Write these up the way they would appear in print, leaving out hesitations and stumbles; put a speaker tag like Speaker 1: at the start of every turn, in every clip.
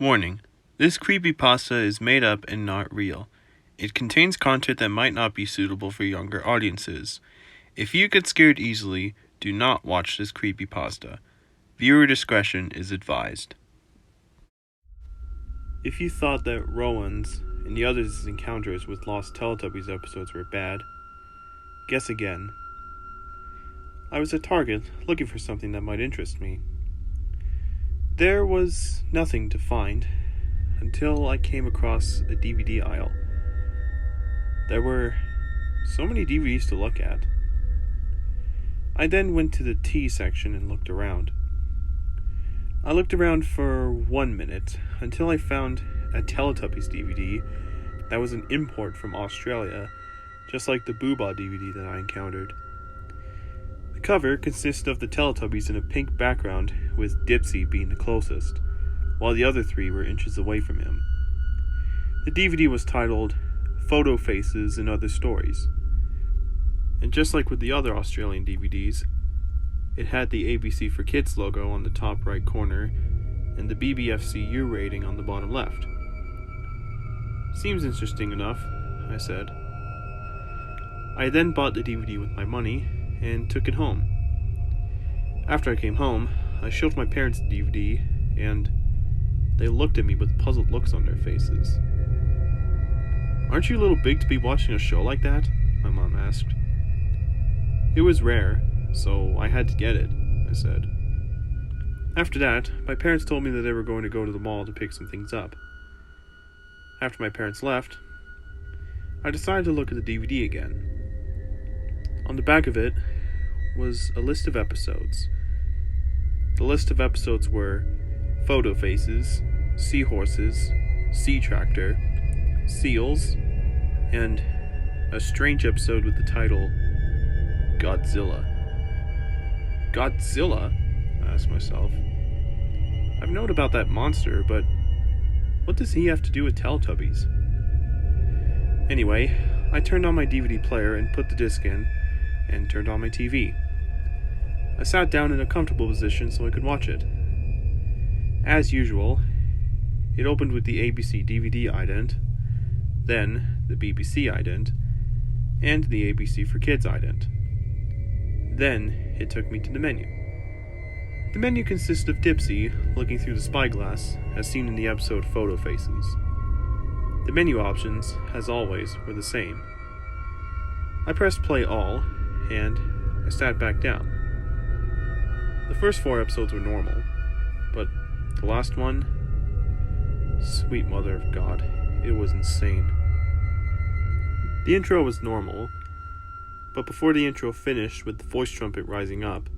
Speaker 1: Warning: this creepypasta is made up and not real. It contains content that might not be suitable for younger audiences. If you get scared easily, do not watch this creepypasta. Viewer discretion is advised. If you thought that Rowan's and the others' encounters with lost Teletubbies episodes were bad, guess again. I was at Target looking for something that might interest me. There was nothing to find until I came across a DVD aisle. There were so many DVDs to look at. I then went to the T section and looked around. I looked around for 1 minute until I found a Teletubbies DVD that was an import from Australia, just like the Booba DVD that I encountered. The cover consists of the Teletubbies in a pink background, with Dipsy being the closest, while the other three were inches away from him. The DVD was titled Photo Faces and Other Stories. And just like with the other Australian DVDs, it had the ABC for Kids logo on the top right corner and the BBFCU rating on the bottom left. Seems interesting enough, I said. I then bought the DVD with my money and took it home. After I came home, I showed my parents the DVD, and they looked at me with puzzled looks on their faces. "Aren't you a little big to be watching a show like that?" my mom asked. "It was rare, so I had to get it," I said. After that, my parents told me that they were going to go to the mall to pick some things up. After my parents left, I decided to look at the DVD again. On the back of it was a list of episodes. The list of episodes were Photo Faces, Seahorses, Sea Tractor, Seals, and a strange episode with the title Godzilla. Godzilla? I asked myself. I've known about that monster, but what does he have to do with Teletubbies? Anyway, I turned on my DVD player and put the disc in, and turned on my TV. I sat down in a comfortable position so I could watch it. As usual, it opened with the ABC DVD ident, then the BBC ident, and the ABC for Kids ident. Then it took me to the menu. The menu consisted of Dipsy looking through the spyglass, as seen in the episode Photo Faces. The menu options, as always, were the same. I pressed play all, and I sat back down. The first 4 episodes were normal, but the last one, sweet mother of God, it was insane. The intro was normal, but before the intro finished with the voice trumpet rising up,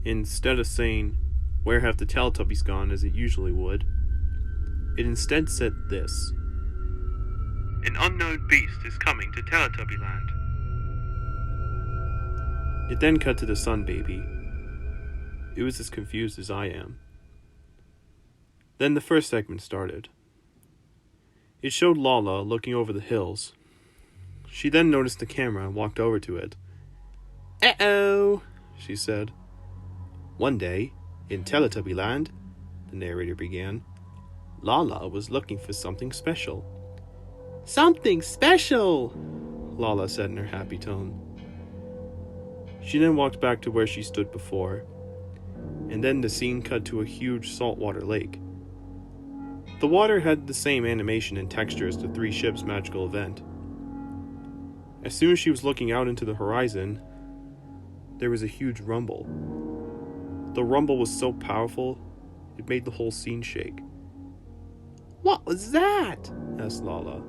Speaker 1: instead of saying, "Where have the Teletubbies gone," as it usually would, it instead said this: "An unknown beast is coming to Teletubby Land." It then cut to the sun baby. It was as confused as I am. Then the first segment started. It showed Lala looking over the hills. She then noticed the camera and walked over to it. "Uh-oh," she said. "One day, in Teletubby Land," the narrator began, "Lala was looking for something special." "Something special," Lala said in her happy tone. She then walked back to where she stood before, and then the scene cut to a huge saltwater lake. The water had the same animation and texture as the Three Ships magical event. As soon as she was looking out into the horizon, there was a huge rumble. The rumble was so powerful, it made the whole scene shake. "What was that?" asked Lala.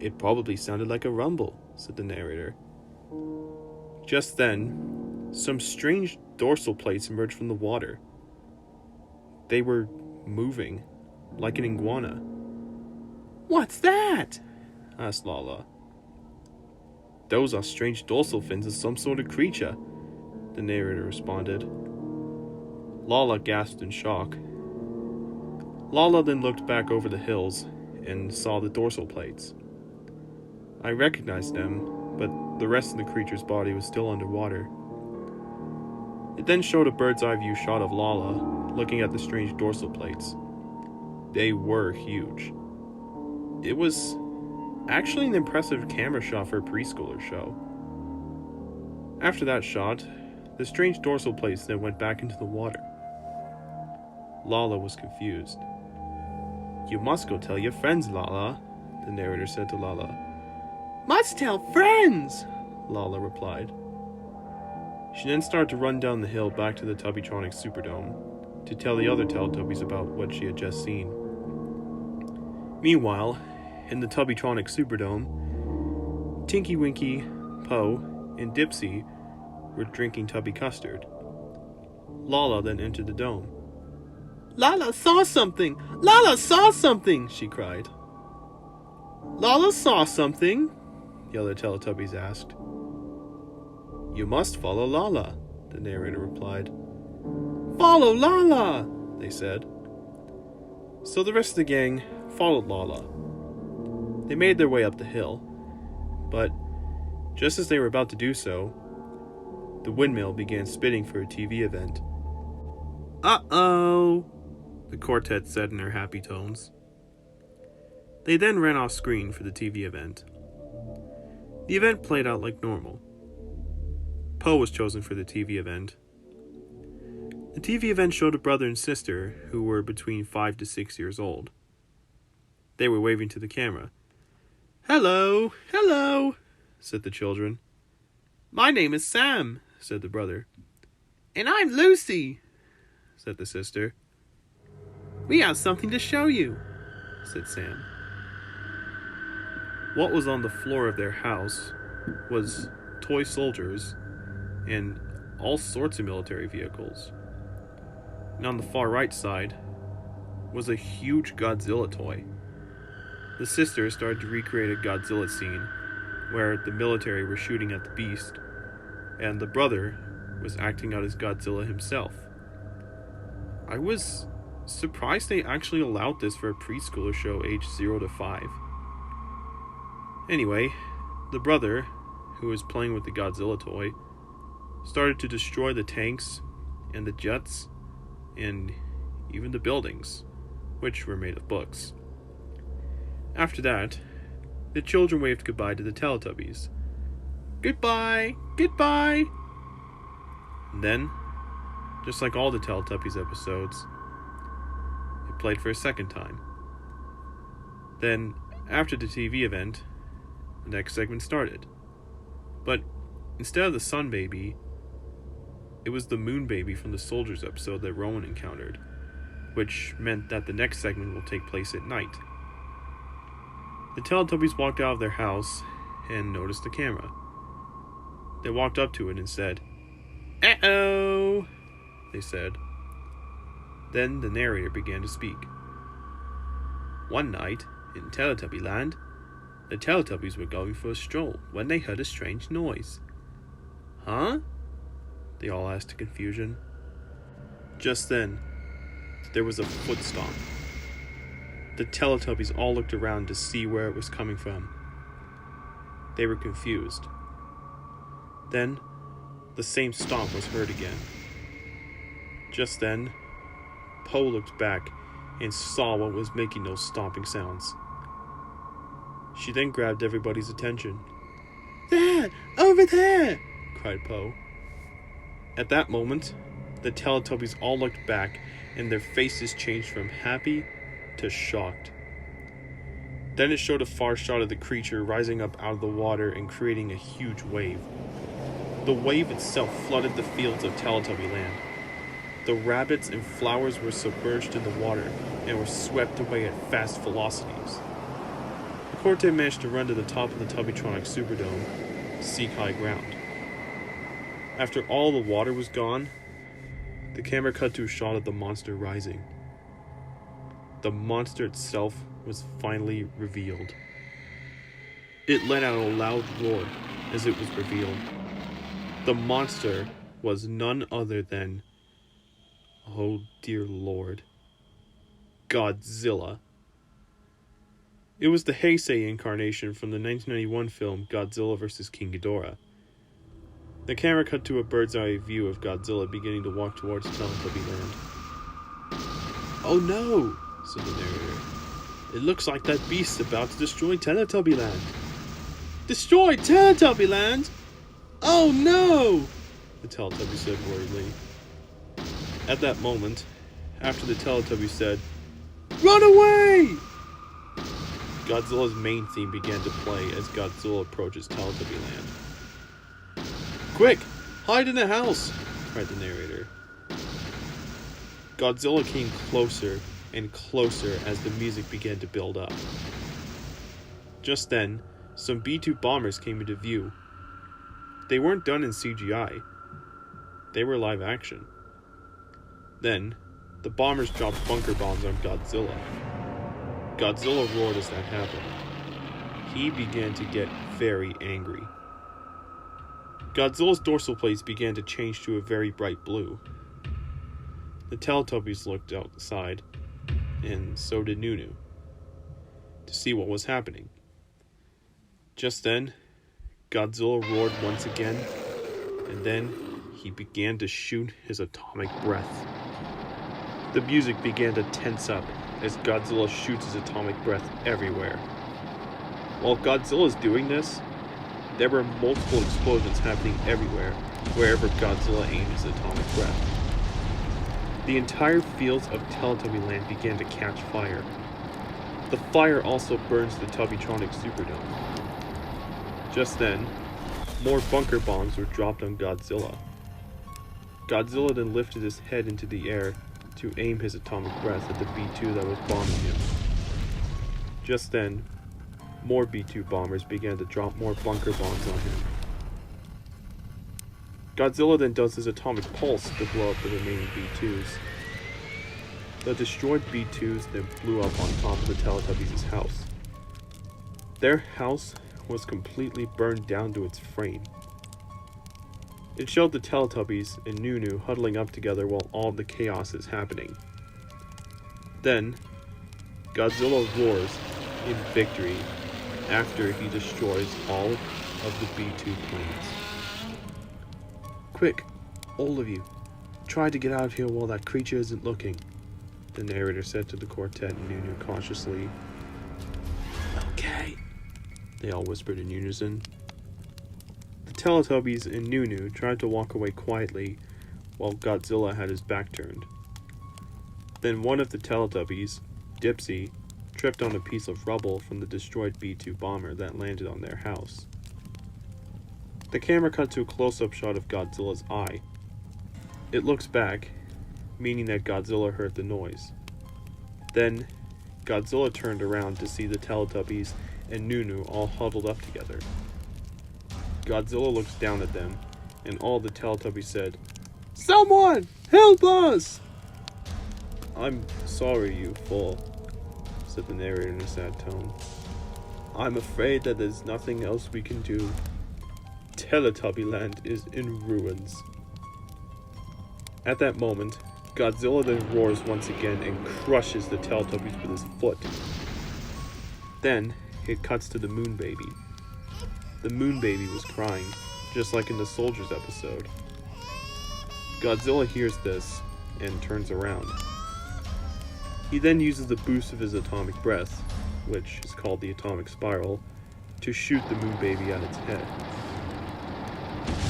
Speaker 1: "It probably sounded like a rumble," said the narrator. Just then, some strange dorsal plates emerged from the water. They were moving, like an iguana. "What's that?" asked Lala. "Those are strange dorsal fins of some sort of creature," the narrator responded. Lala gasped in shock. Lala then looked back over the hills and saw the dorsal plates. I recognized them, but the rest of the creature's body was still underwater. It then showed a bird's eye view shot of Lala looking at the strange dorsal plates. They were huge. It was actually an impressive camera shot for a preschooler show. After that shot, the strange dorsal plates then went back into the water. Lala was confused. "You must go tell your friends, Lala," the narrator said to Lala. "Must tell friends," Lala replied. She then started to run down the hill back to the Tubbytronic Superdome to tell the other Teletubbies about what she had just seen. Meanwhile, in the Tubbytronic Superdome, Tinky Winky, Po, and Dipsy were drinking Tubby custard. Lala then entered the dome. "Lala saw something! Lala saw something!" she cried. "Lala saw something?" the other Teletubbies asked. "You must follow Lala," the narrator replied. "Follow Lala!" they said. So the rest of the gang followed Lala. They made their way up the hill, but just as they were about to do so, the windmill began spinning for a TV event. "Uh-oh," the quartet said in their happy tones. They then ran off screen for the TV event. The event played out like normal. Poe was chosen for the TV event. The TV event showed a brother and sister who were between 5 to 6 years old. They were waving to the camera. "Hello, hello," said the children. "My name is Sam," said the brother. "And I'm Lucy," said the sister. "We have something to show you," said Sam. What was on the floor of their house was toy soldiers and all sorts of military vehicles. And on the far right side was a huge Godzilla toy. The sisters started to recreate a Godzilla scene where the military were shooting at the beast, and the brother was acting out as Godzilla himself. I was surprised they actually allowed this for a preschooler show aged 0 to 5. Anyway, the brother, who was playing with the Godzilla toy, started to destroy the tanks and the jets and even the buildings, which were made of books. After that, the children waved goodbye to the Teletubbies. "Goodbye! Goodbye!" And then, just like all the Teletubbies episodes, it played for a second time. Then, after the TV event, the next segment started. But instead of the Sun Baby, it was the Moon Baby from the Soldiers episode that Rowan encountered, which meant that the next segment will take place at night. The Teletubbies walked out of their house and noticed the camera. They walked up to it and said, "Uh-oh," they said. Then the narrator began to speak. "One night, in Teletubby Land, the Teletubbies were going for a stroll when they heard a strange noise." "Huh?" they all asked in confusion. Just then, there was a foot stomp. The Teletubbies all looked around to see where it was coming from. They were confused. Then, the same stomp was heard again. Just then, Poe looked back and saw what was making those stomping sounds. She then grabbed everybody's attention. "There! Over there!" cried Poe. At that moment, the Teletubbies all looked back and their faces changed from happy to shocked. Then it showed a far shot of the creature rising up out of the water and creating a huge wave. The wave itself flooded the fields of Teletubby Land. The rabbits and flowers were submerged in the water and were swept away at fast velocities. The quartet managed to run to the top of the Tubbytronic Superdome to seek high ground. After all the water was gone, the camera cut to a shot of the monster rising. The monster itself was finally revealed. It let out a loud roar as it was revealed. The monster was none other than, oh dear Lord, Godzilla. It was the Heisei incarnation from the 1991 film Godzilla vs. King Ghidorah. The camera cut to a bird's eye view of Godzilla beginning to walk towards Teletubby Land. "Oh no!" said the narrator. "It looks like that beast's about to destroy Teletubby Land." "Destroy Teletubby Land? Oh no!" the Teletubby said worriedly. At that moment, after the Teletubby said, "Run away!" Godzilla's main theme began to play as Godzilla approaches Teletubby Land. "Quick! Hide in the house!" cried the narrator. Godzilla came closer and closer as the music began to build up. Just then, some B-2 bombers came into view. They weren't done in CGI. They were live action. Then, the bombers dropped bunker bombs on Godzilla. Godzilla roared as that happened. He began to get very angry. Godzilla's dorsal plates began to change to a very bright blue. The Teletubbies looked outside, and so did Nunu, to see what was happening. Just then, Godzilla roared once again, and then he began to shoot his atomic breath. The music began to tense up as Godzilla shoots his atomic breath everywhere. While Godzilla's doing this, there were multiple explosions happening everywhere, wherever Godzilla aimed his atomic breath. The entire fields of Teletubby Land began to catch fire. The fire also burns the Tubbytronic Superdome. Just then, more bunker bombs were dropped on Godzilla. Godzilla then lifted his head into the air to aim his atomic breath at the B-2 that was bombing him. Just then, more B-2 bombers began to drop more bunker bombs on him. Godzilla then does his atomic pulse to blow up the remaining B-2s. The destroyed B-2s then blew up on top of the Teletubbies' house. Their house was completely burned down to its frame. It showed the Teletubbies and Nunu huddling up together while all the chaos is happening. Then, Godzilla roars in victory after he destroys all of the B-2 planes. "Quick, all of you, try to get out of here while that creature isn't looking," the narrator said to the quartet and Nunu cautiously. "Okay," they all whispered in unison. The Teletubbies and Nunu tried to walk away quietly while Godzilla had his back turned. Then one of the Teletubbies, Dipsy, tripped on a piece of rubble from the destroyed B-2 bomber that landed on their house. The camera cut to a close-up shot of Godzilla's eye. It looks back, meaning that Godzilla heard the noise. Then, Godzilla turned around to see the Teletubbies and Nunu all huddled up together. Godzilla looks down at them, and all the Teletubbies said, "Someone! Help us!" "I'm sorry, you fool," said the narrator in a sad tone. "I'm afraid that there's nothing else we can do. Teletubby Land is in ruins." At that moment, Godzilla then roars once again and crushes the Teletubbies with his foot. Then, it cuts to the Moon Baby. The Moon Baby was crying, just like in the Soldiers episode. Godzilla hears this and turns around. He then uses the boost of his atomic breath, which is called the atomic spiral, to shoot the Moon Baby at its head.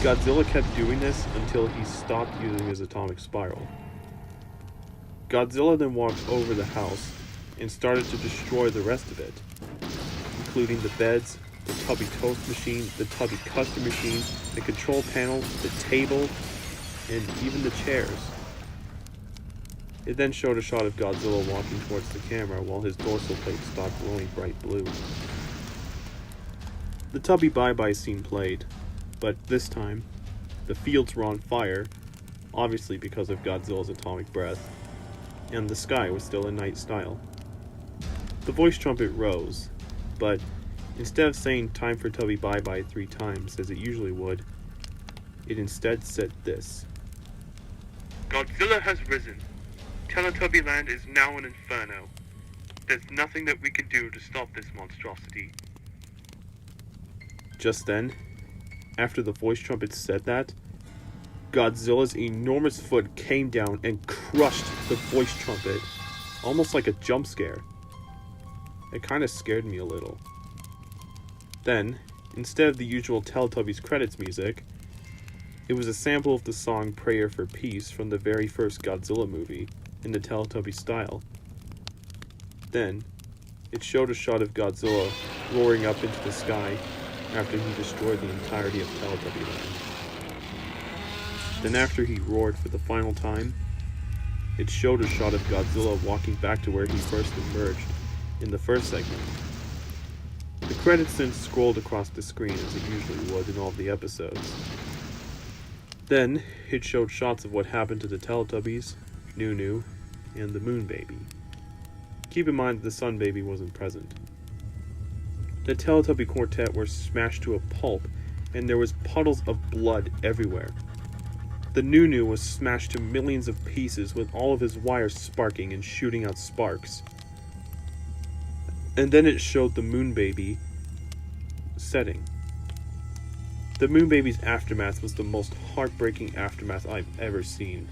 Speaker 1: Godzilla kept doing this until he stopped using his atomic spiral. Godzilla then walked over the house and started to destroy the rest of it, including the beds, the Tubby toast machine, the Tubby custard machine, the control panel, the table, and even the chairs. It then showed a shot of Godzilla walking towards the camera while his dorsal plate stopped glowing bright blue. The Tubby bye-bye scene played, but this time, the fields were on fire, obviously because of Godzilla's atomic breath, and the sky was still in night style. The voice trumpet rose, but instead of saying "time for Tubby bye-bye" 3 times as it usually would, it instead said this: "Godzilla has risen. Teletubby Land is now an inferno. There's nothing that we can do to stop this monstrosity." Just then, after the voice trumpet said that, Godzilla's enormous foot came down and crushed the voice trumpet, almost like a jump scare. It kind of scared me a little. Then, instead of the usual Teletubbies credits music, it was a sample of the song Prayer for Peace from the very first Godzilla movie, in the Teletubbies style. Then, it showed a shot of Godzilla roaring up into the sky after he destroyed the entirety of Teletubby Land. Then after he roared for the final time, it showed a shot of Godzilla walking back to where he first emerged in the first segment. The credits then scrolled across the screen as it usually would in all of the episodes. Then, it showed shots of what happened to the Teletubbies, Nunu, and the Moon Baby. Keep in mind that the Sun Baby wasn't present. The Teletubby Quartet were smashed to a pulp, and there was puddles of blood everywhere. The Nunu was smashed to millions of pieces with all of his wires sparking and shooting out sparks. And then it showed the Moon Baby setting. The Moon Baby's aftermath was the most heartbreaking aftermath I've ever seen.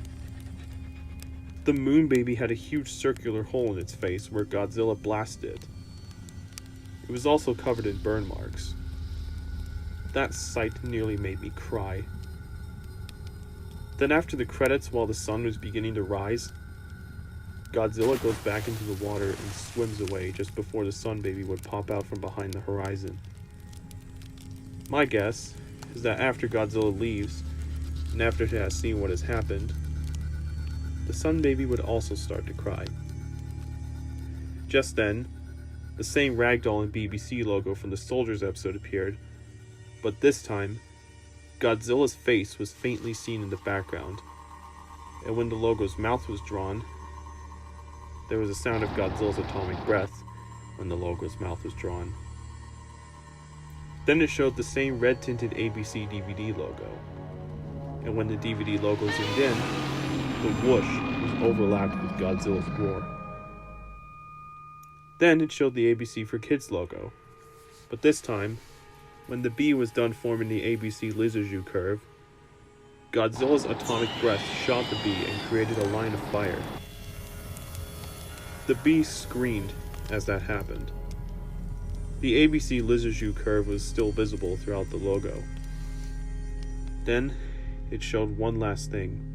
Speaker 1: The Moon Baby had a huge circular hole in its face where Godzilla blasted it. It was also covered in burn marks. That sight nearly made me cry. Then after the credits, while the sun was beginning to rise, Godzilla goes back into the water and swims away just before the Sun Baby would pop out from behind the horizon. My guess is that after Godzilla leaves, and after it has seen what has happened, the Sun Baby would also start to cry. Just then, the same Ragdoll and BBC logo from the Soldiers episode appeared, but this time, Godzilla's face was faintly seen in the background, and when the logo's mouth was drawn, there was a sound of Godzilla's atomic breath when the logo's mouth was drawn. Then it showed the same red-tinted ABC DVD logo, and when the DVD logo zoomed in, the whoosh was overlapped with Godzilla's roar. Then it showed the ABC for Kids logo, but this time, when the bee was done forming the ABC Lizard curve, Godzilla's atomic breath shot the bee and created a line of fire. The bee screamed as that happened. The ABC Lizard curve was still visible throughout the logo. Then, it showed one last thing.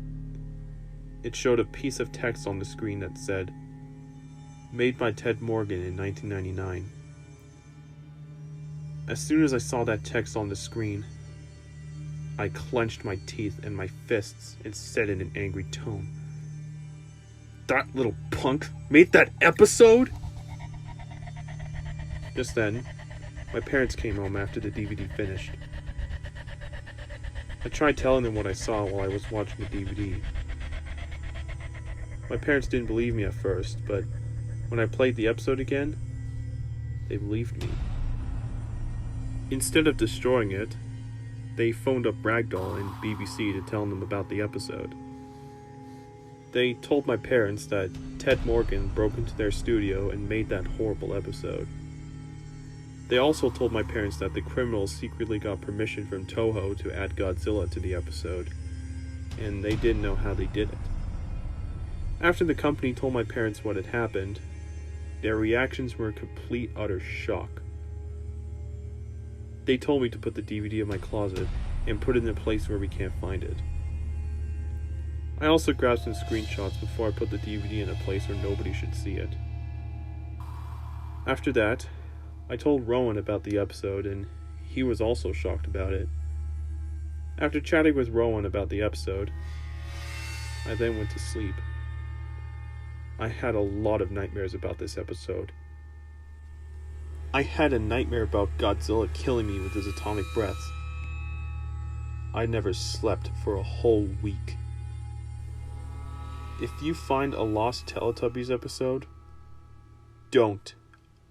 Speaker 1: It showed a piece of text on the screen that said, "Made by Ted Morgan in 1999. As soon as I saw that text on the screen, I clenched my teeth and my fists and said in an angry tone, "That little punk made that episode?" Just then, my parents came home after the DVD finished. I tried telling them what I saw while I was watching the DVD. My parents didn't believe me at first, but when I played the episode again, they believed me. Instead of destroying it, they phoned up Ragdoll and BBC to tell them about the episode. They told my parents that Ted Morgan broke into their studio and made that horrible episode. They also told my parents that the criminals secretly got permission from Toho to add Godzilla to the episode, and they didn't know how they did it. After the company told my parents what had happened, their reactions were complete utter shock. They told me to put the DVD in my closet and put it in a place where we can't find it. I also grabbed some screenshots before I put the DVD in a place where nobody should see it. After that, I told Rowan about the episode, and he was also shocked about it. After chatting with Rowan about the episode, I then went to sleep. I had a lot of nightmares about this episode. I had a nightmare about Godzilla killing me with his atomic breath. I never slept for a whole week. If you find a lost Teletubbies episode, don't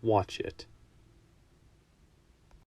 Speaker 1: watch it.